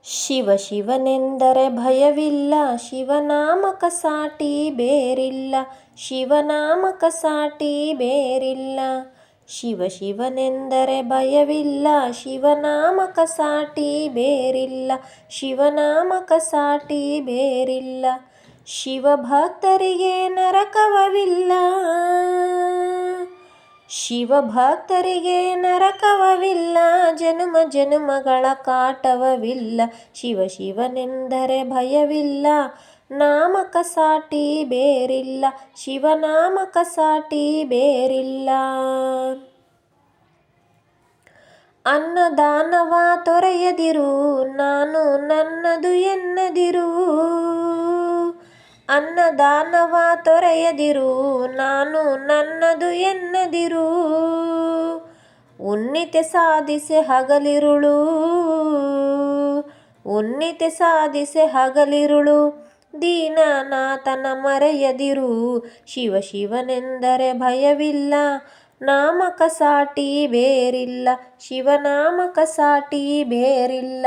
ಶಿವ ಶಿವನೆಂದರೆ ಭಯವಿಲ್ಲ, ಶಿವನಾಮಕ ಸಾಟಿ ಬೇರಿಲ್ಲ, ಶಿವನಾಮಕ ಸಾಟಿ ಬೇರಿಲ್ಲ. ಶಿವ ಶಿವನೆಂದರೆ ಭಯವಿಲ್ಲ, ಶಿವನಾಮಕ ಸಾಟಿ ಬೇರಿಲ್ಲ, ಶಿವನಾಮಕ ಸಾಟಿ ಬೇರಿಲ್ಲ. ಶಿವಭಕ್ತರಿಗೆ ನರಕವಿಲ್ಲ, ಶಿವಭಕ್ತರಿಗೆ ನರಕವಿಲ್ಲ, ಜನುಮ ಜನುಮಗಳ ಕಾಟವಿಲ್ಲ. ಶಿವ ಶಿವನೆಂದರೆ ಭಯವಿಲ್ಲ, ನಾಮಕ ಸಾಟಿ ಬೇರಿಲ್ಲ, ಶಿವನಾಮಕ ಸಾಟಿ ಬೇರಿಲ್ಲ. ಅನ್ನದಾನವ ತೊರೆಯದಿರು, ನಾನು ನನ್ನದು ಎನ್ನದಿರು. ಅನ್ನದಾನವ ತೊರೆಯದಿರು, ನಾನು ನನ್ನದು ಎನ್ನದಿರು. ಉನ್ನತಿ ಸಾಧಿಸೆ ಹಗಲಿರುಳು, ಉನ್ನತಿ ಸಾಧಿಸೆ ಹಗಲಿರುಳು, ದೀನನಾಥನ ಮರೆಯದಿರು. ಶಿವ ಶಿವನೆಂದರೆ ಭಯವಿಲ್ಲ, ನಾಮಕ ಸಾಟಿ ಬೇರಿಲ್ಲ, ಶಿವನಾಮಕ ಸಾಟಿ ಬೇರಿಲ್ಲ.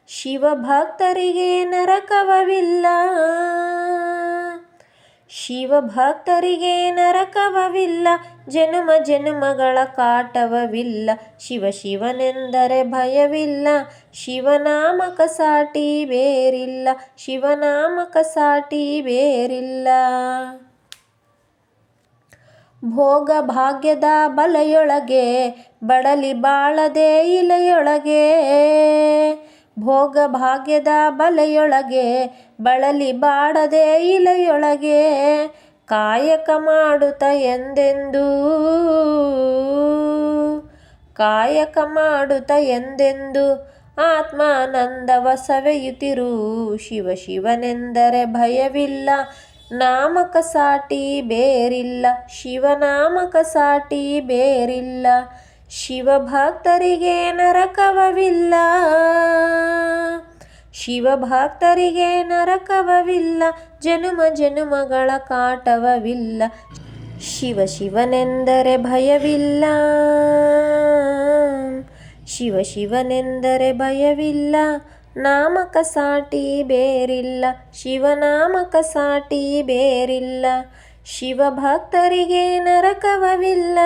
ಶಿವಭಕ್ತರಿಗೆ ನರಕವಿಲ್ಲ, ಶಿವಭಕ್ತರಿಗೆ ನರಕವಿಲ್ಲ, ಜನುಮ ಜನುಮಗಳ ಕಾಟವಿಲ್ಲ. ಶಿವ ಶಿವನೆಂದರೆ ಭಯವಿಲ್ಲ, ಶಿವನಾಮಕ ಸಾಟಿ ಬೇರಿಲ್ಲ, ಶಿವನಾಮಕ ಸಾಟಿ ಬೇರಿಲ್ಲ. ಭೋಗ ಭಾಗ್ಯದ ಬಲೆಯೊಳಗೆ ಬಡಲಿ ಬಾಳದೆ ಇಲೆಯೊಳಗೆ, ಭೋಗ ಭಾಗ್ಯದ ಬಲೆಯೊಳಗೆ ಬಳಲಿ ಬಾಡದೆ ಇಲೆಯೊಳಗೆ. ಕಾಯಕ ಮಾಡುತ್ತ ಎಂದೆಂದೂ, ಕಾಯಕ ಮಾಡುತ್ತ ಎಂದೆಂದು ಆತ್ಮಾನಂದವ ಸವೆಯುತ್ತಿರು. ಶಿವ ಶಿವನೆಂದರೆ ಭಯವಿಲ್ಲ, ನಾಮಕ ಸಾಟಿ ಬೇರಿಲ್ಲ, ಶಿವನಾಮಕ ಸಾಟಿ ಬೇರಿಲ್ಲ. ಶಿವಭಕ್ತರಿಗೆ ನರಕವಿಲ್ಲ, ಶಿವಭಕ್ತರಿಗೆ ನರಕವಿಲ್ಲ, ಜನುಮ ಜನುಮಗಳ ಕಾಟವಿಲ್ಲ. ಶಿವ ಶಿವನೆಂದರೆ ಭಯವಿಲ್ಲ, ಶಿವ ಶಿವನೆಂದರೆ ಭಯವಿಲ್ಲ, ನಾಮಕ ಸಾಟಿ ಬೇರಿಲ್ಲ, ಶಿವನಾಮಕ ಸಾಟಿ ಬೇರಿಲ್ಲ. ಶಿವಭಕ್ತರಿಗೆ ನರಕವಿಲ್ಲ,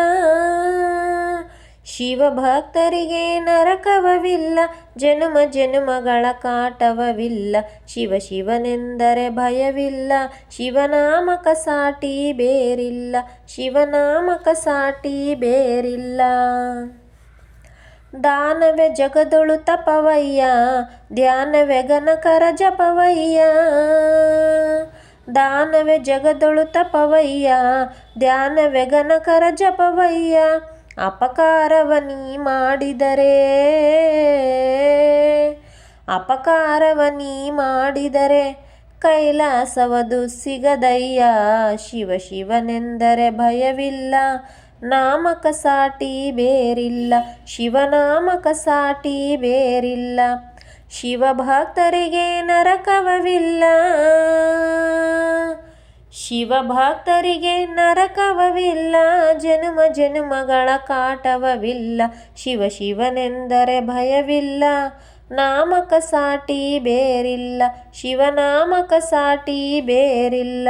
ಶಿವಭಕ್ತರಿಗೆ ನರಕವಿಲ್ಲ, ಜನುಮ ಜನುಮಗಳ ಕಾಟವಿಲ್ಲ. ಶಿವ ಶಿವನೆಂದರೆ ಭಯವಿಲ್ಲ, ಶಿವನಾಮಕ ಸಾಟಿ ಬೇರಿಲ್ಲ, ಶಿವನಾಮಕ ಸಾಟಿ ಬೇರಿಲ್ಲ. ದಾನವೇ ಜಗದೊಳು ತಪವಯ್ಯ, ಧ್ಯಾನವೇ ಗಣಕರ ಜಪವಯ್ಯ. ದಾನವೇ ಜಗದೊಳು ತಪವಯ್ಯ, ಧ್ಯಾನವೇ ಗಣಕರ ಜಪವಯ್ಯ. ಅಪಕಾರವ ನೀ ಮಾಡಿದರೆ, ಅಪಕಾರವ ನೀ ಮಾಡಿದರೆ ಕೈಲಾಸವದು ಸಿಗದಯ್ಯ. ಶಿವ ಶಿವನೆಂದರೆ ಭಯವಿಲ್ಲ, ನಾಮಕ ಸಾಟಿ ಬೇರಿಲ್ಲ, ಶಿವನಾಮಕ ಸಾಟಿ ಬೇರಿಲ್ಲ. ಶಿವಭಕ್ತರಿಗೆ ನರಕವಿಲ್ಲ, ಶಿವಭಕ್ತರಿಗೆ ನರಕವಿಲ್ಲ, ಜನುಮ ಜನುಮಗಳ ಕಾಟವಿಲ್ಲ. ಶಿವ ಶಿವನೆಂದರೆ ಭಯವಿಲ್ಲ, ನಾಮಕ ಸಾಟಿ ಬೇರಿಲ್ಲ, ಶಿವನಾಮಕ ಸಾಟಿ ಬೇರಿಲ್ಲ.